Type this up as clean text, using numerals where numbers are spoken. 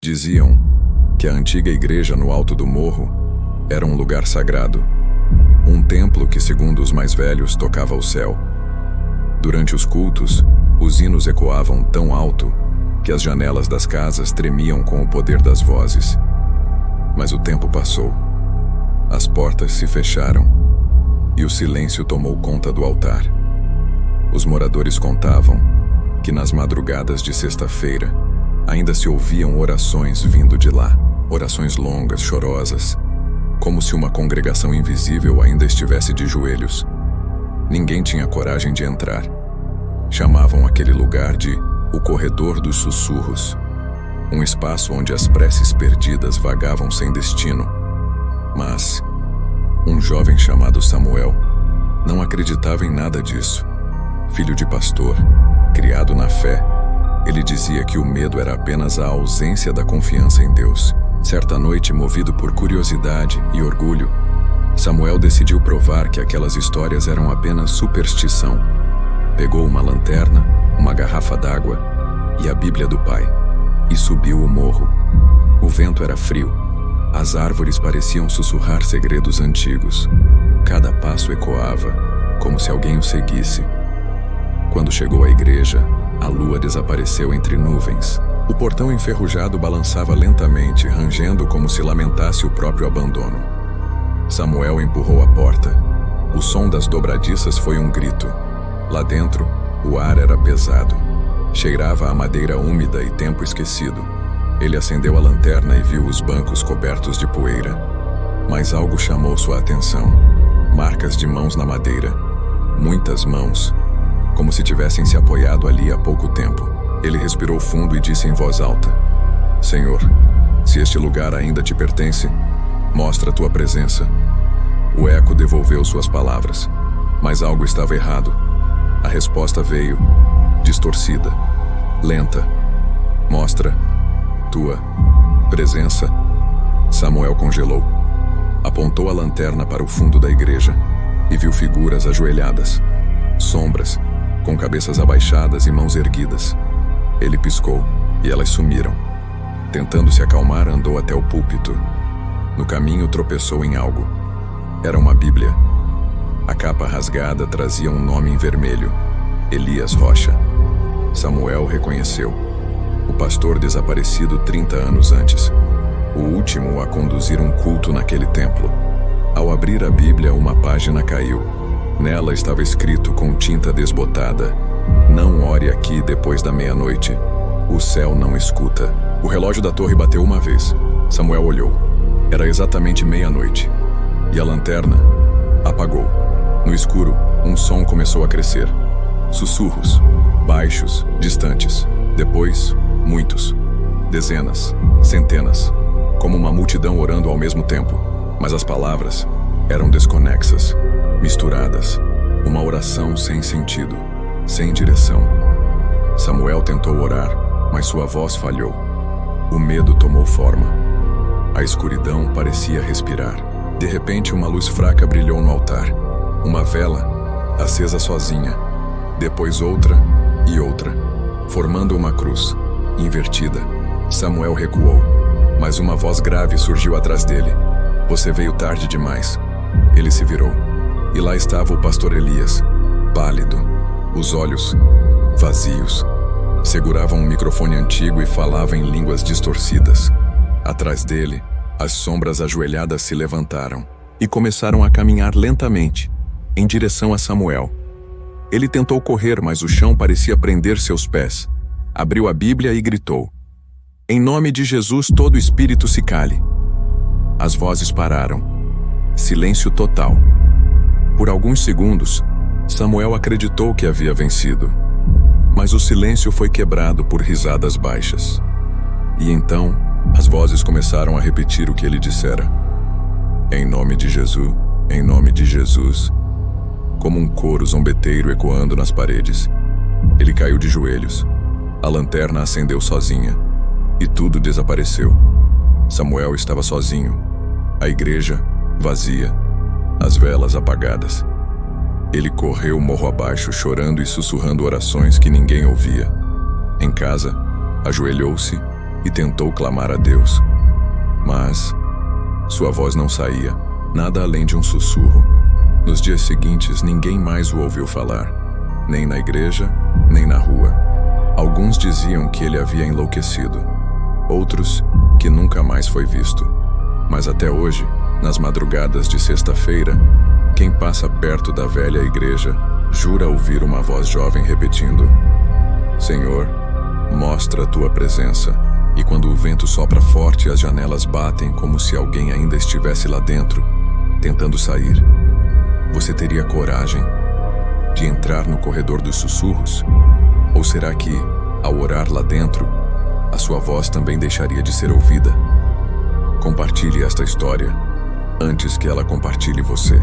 Diziam que a antiga igreja no alto do morro era um lugar sagrado, um templo que, segundo os mais velhos, tocava o céu. Durante os cultos, os hinos ecoavam tão alto que as janelas das casas tremiam com o poder das vozes. Mas o tempo passou, as portas se fecharam e o silêncio tomou conta do altar. Os moradores contavam que nas madrugadas de sexta-feira ainda se ouviam orações vindo de lá, orações longas, chorosas, como se uma congregação invisível ainda estivesse de joelhos. Ninguém tinha coragem de entrar. Chamavam aquele lugar de o Corredor dos Sussurros, um espaço onde as preces perdidas vagavam sem destino. Mas um jovem chamado Samuel não acreditava em nada disso. Filho de pastor, criado na fé, ele dizia que o medo era apenas a ausência da confiança em Deus. Certa noite, movido por curiosidade e orgulho, Samuel decidiu provar que aquelas histórias eram apenas superstição. Pegou uma lanterna, uma garrafa d'água e a Bíblia do pai e subiu o morro. O vento era frio. As árvores pareciam sussurrar segredos antigos. Cada passo ecoava, como se alguém o seguisse. Quando chegou à igreja, a lua desapareceu entre nuvens. O portão enferrujado balançava lentamente, rangendo como se lamentasse o próprio abandono. Samuel empurrou a porta. O som das dobradiças foi um grito. Lá dentro, o ar era pesado. Cheirava a madeira úmida e tempo esquecido. Ele acendeu a lanterna e viu os bancos cobertos de poeira. Mas algo chamou sua atenção. Marcas de mãos na madeira. Muitas mãos, como se tivessem se apoiado ali há pouco tempo. Ele respirou fundo e disse em voz alta: Senhor, se este lugar ainda te pertence, mostra a tua presença. O eco devolveu suas palavras, mas algo estava errado. A resposta veio, distorcida, lenta. Mostra tua presença. Samuel congelou. Apontou a lanterna para o fundo da igreja e viu figuras ajoelhadas, sombras, com cabeças abaixadas e mãos erguidas. Ele piscou e elas sumiram. Tentando se acalmar, andou até o púlpito. No caminho, tropeçou em algo. Era uma Bíblia. A capa rasgada trazia um nome em vermelho: Elias Rocha. Samuel reconheceu. O pastor desaparecido 30 anos antes. O último a conduzir um culto naquele templo. Ao abrir a Bíblia, uma página caiu. Nela estava escrito com tinta desbotada: Não ore aqui depois da meia-noite. O céu não escuta. O relógio da torre bateu uma vez. Samuel olhou. Era exatamente meia-noite. E a lanterna apagou. No escuro, um som começou a crescer. Sussurros, baixos, distantes. Depois, muitos. Dezenas, centenas. Como uma multidão orando ao mesmo tempo. Mas as palavras eram desconexas, misturadas. Uma oração sem sentido, sem direção. Samuel tentou orar, mas sua voz falhou. O medo tomou forma. A escuridão parecia respirar. De repente, uma luz fraca brilhou no altar. Uma vela, acesa sozinha. Depois outra e outra, formando uma cruz, invertida. Samuel recuou, mas uma voz grave surgiu atrás dele. Você veio tarde demais. Ele se virou. E lá estava o pastor Elias, pálido, os olhos vazios. Segurava um microfone antigo e falava em línguas distorcidas. Atrás dele, as sombras ajoelhadas se levantaram e começaram a caminhar lentamente, em direção a Samuel. Ele tentou correr, mas o chão parecia prender seus pés. Abriu a Bíblia e gritou: Em nome de Jesus, todo espírito se cale. As vozes pararam. Silêncio total. Por alguns segundos, Samuel acreditou que havia vencido. Mas o silêncio foi quebrado por risadas baixas. E então, as vozes começaram a repetir o que ele dissera. Em nome de Jesus, em nome de Jesus. Como um coro zombeteiro ecoando nas paredes. Ele caiu de joelhos. A lanterna acendeu sozinha. E tudo desapareceu. Samuel estava sozinho. A igreja, vazia. As velas apagadas. Ele correu morro abaixo, chorando e sussurrando orações que ninguém ouvia. Em casa, ajoelhou-se e tentou clamar a Deus. Mas sua voz não saía, nada além de um sussurro. Nos dias seguintes, ninguém mais o ouviu falar, nem na igreja, nem na rua. Alguns diziam que ele havia enlouquecido, outros que nunca mais foi visto. Mas até hoje, nas madrugadas de sexta-feira, quem passa perto da velha igreja jura ouvir uma voz jovem repetindo: Senhor, mostra a tua presença. E quando o vento sopra forte e as janelas batem como se alguém ainda estivesse lá dentro, tentando sair, você teria coragem de entrar no corredor dos sussurros? Ou será que, ao orar lá dentro, a sua voz também deixaria de ser ouvida? Compartilhe esta história antes que ela compartilhe você.